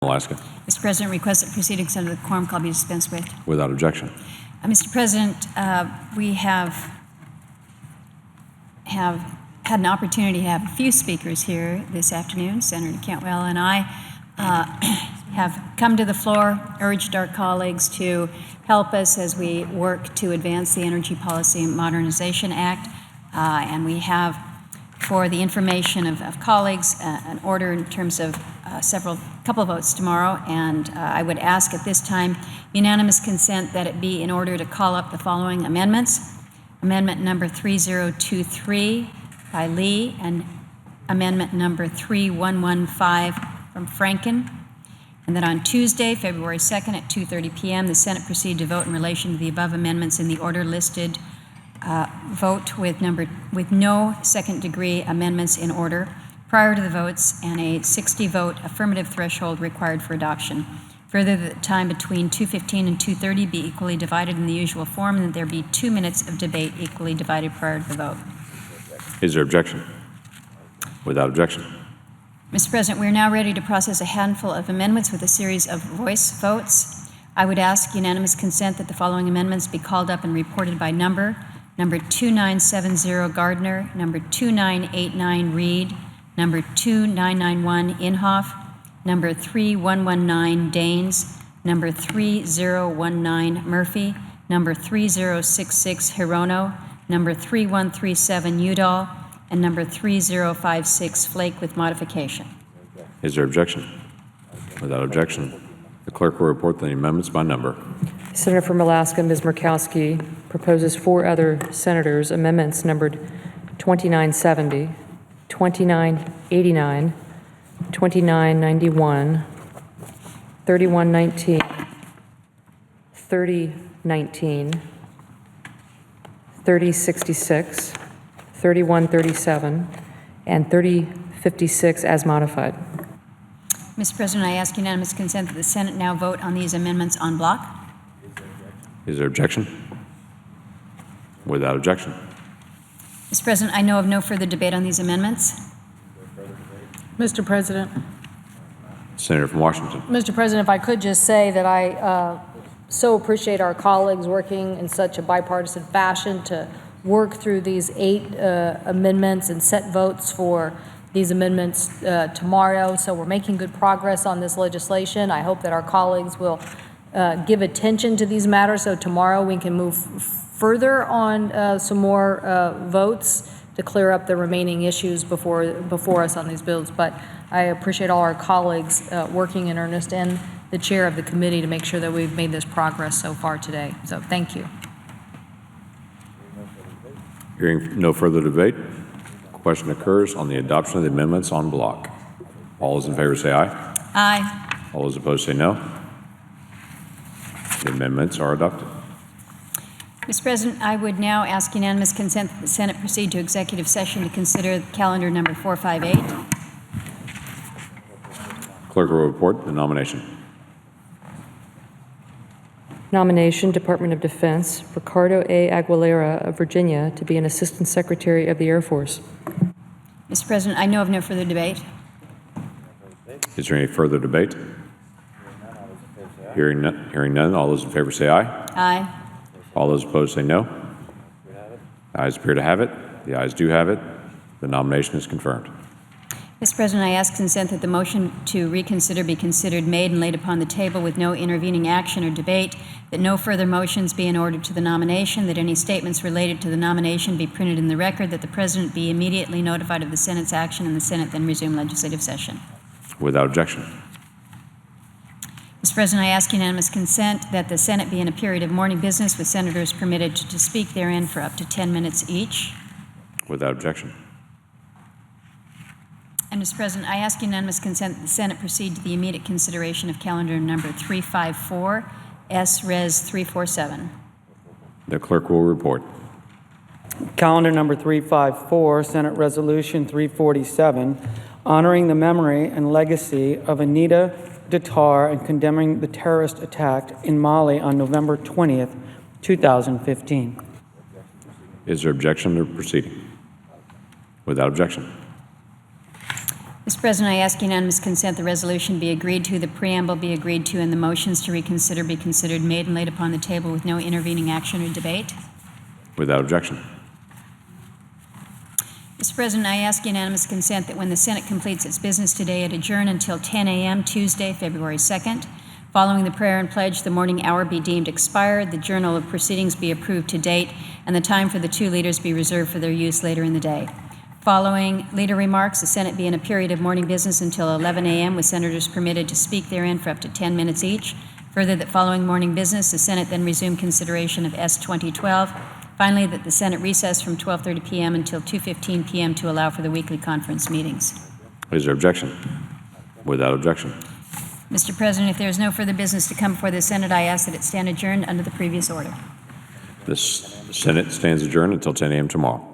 Alaska. Mr. President, request that proceedings under the quorum call be dispensed with. Without objection. Mr. President, we have had an opportunity to have a few speakers here this afternoon. Senator Cantwell and I have come to the floor, urged our colleagues to help us as we work to advance the Energy Policy Modernization Act. And we have, for the information of colleagues, an order in terms of couple of votes tomorrow, and I would ask at this time unanimous consent that it be in order to call up the following amendments. Amendment number 3023 by Lee and amendment number 3115 from Franken. And that on Tuesday, February 2nd at 2:30 p.m., the Senate proceed to vote in relation to the above amendments in the order listed. Vote with no second-degree amendments in order prior to the votes, and a 60-vote affirmative threshold required for adoption. Further, the time between 2:15 and 2:30 be equally divided in the usual form, and that there be 2 minutes of debate equally divided prior to the vote. Is there objection? Without objection. Mr. President, we are now ready to process a handful of amendments with a series of voice votes. I would ask unanimous consent that the following amendments be called up and reported by number. Number 2970 Gardner, number 2989 Reed, number 2991 Inhofe, number 3119 Daines, number 3019 Murphy, number 3066 Hirono, number 3137 Udall, and number 3056 Flake with modification. Is there objection? Without objection. The clerk will report the amendments by number. Senator from Alaska, Ms. Murkowski, proposes 4 other senators' amendments numbered 2970, 2989, 2991, 3119, 3019, 3066, 3137, and 3056 as modified. Mr. President, I ask unanimous consent that the Senate now vote on these amendments en bloc. Is there objection? Without objection. Mr. President, I know of no further debate on these amendments. Mr. President. Senator from Washington. Mr. President, if I could just say that I so appreciate our colleagues working in such a bipartisan fashion to work through these 8 amendments and set votes for these amendments tomorrow. So we're making good progress on this legislation. I hope that our colleagues will give attention to these matters so tomorrow we can move further on some more votes to clear up the remaining issues before us on these bills. But I appreciate all our colleagues working in earnest and the chair of the committee to make sure that we've made this progress so far today. So thank you. Hearing no further debate, question occurs on the adoption of the amendments en bloc. All those in favor say aye. Aye. All those opposed say no. The amendments are adopted. Mr. President, I would now ask unanimous consent that the Senate proceed to executive session to consider calendar number 458. Clerk will report the nomination. Nomination, Department of Defense, Ricardo A. Aguilera of Virginia to be an Assistant Secretary of the Air Force. Mr. President, I know of no further debate. Is there any further debate? Hearing none, all those in favor say aye. Aye. All those opposed say no. The ayes appear to have it. The ayes do have it. The nomination is confirmed. Mr. President, I ask consent that the motion to reconsider be considered made and laid upon the table with no intervening action or debate, that no further motions be in order to the nomination, that any statements related to the nomination be printed in the record, that the President be immediately notified of the Senate's action, and the Senate then resume legislative session. Without objection. Mr. President, I ask unanimous consent that the Senate be in a period of morning business with senators permitted to speak therein for up to 10 minutes each. Without objection. And Mr. President, I ask unanimous consent that the Senate proceed to the immediate consideration of calendar number 354, S. Res. 347. The clerk will report. Calendar number 354, Senate Resolution 347, honoring the memory and legacy of Anita Datar and condemning the terrorist attack in Mali on November 20th, 2015. Is there objection to proceeding? Without objection. Mr. President, I ask unanimous consent the resolution be agreed to, the preamble be agreed to, and the motions to reconsider be considered made and laid upon the table with no intervening action or debate. Without objection. Mr. President, I ask unanimous consent that when the Senate completes its business today, it adjourn until 10 a.m. Tuesday, February 2nd. Following the prayer and pledge, the morning hour be deemed expired, the journal of proceedings be approved to date, and the time for the two leaders be reserved for their use later in the day. Following leader remarks, the Senate be in a period of morning business until 11 a.m., with senators permitted to speak therein for up to 10 minutes each. Further, that following morning business, the Senate then resume consideration of S. 2012. Finally, that the Senate recess from 12:30 p.m. until 2:15 p.m. to allow for the weekly conference meetings. Is there objection? Without objection. Mr. President, if there is no further business to come before the Senate, I ask that it stand adjourned under the previous order. The Senate stands adjourned until 10 a.m. tomorrow.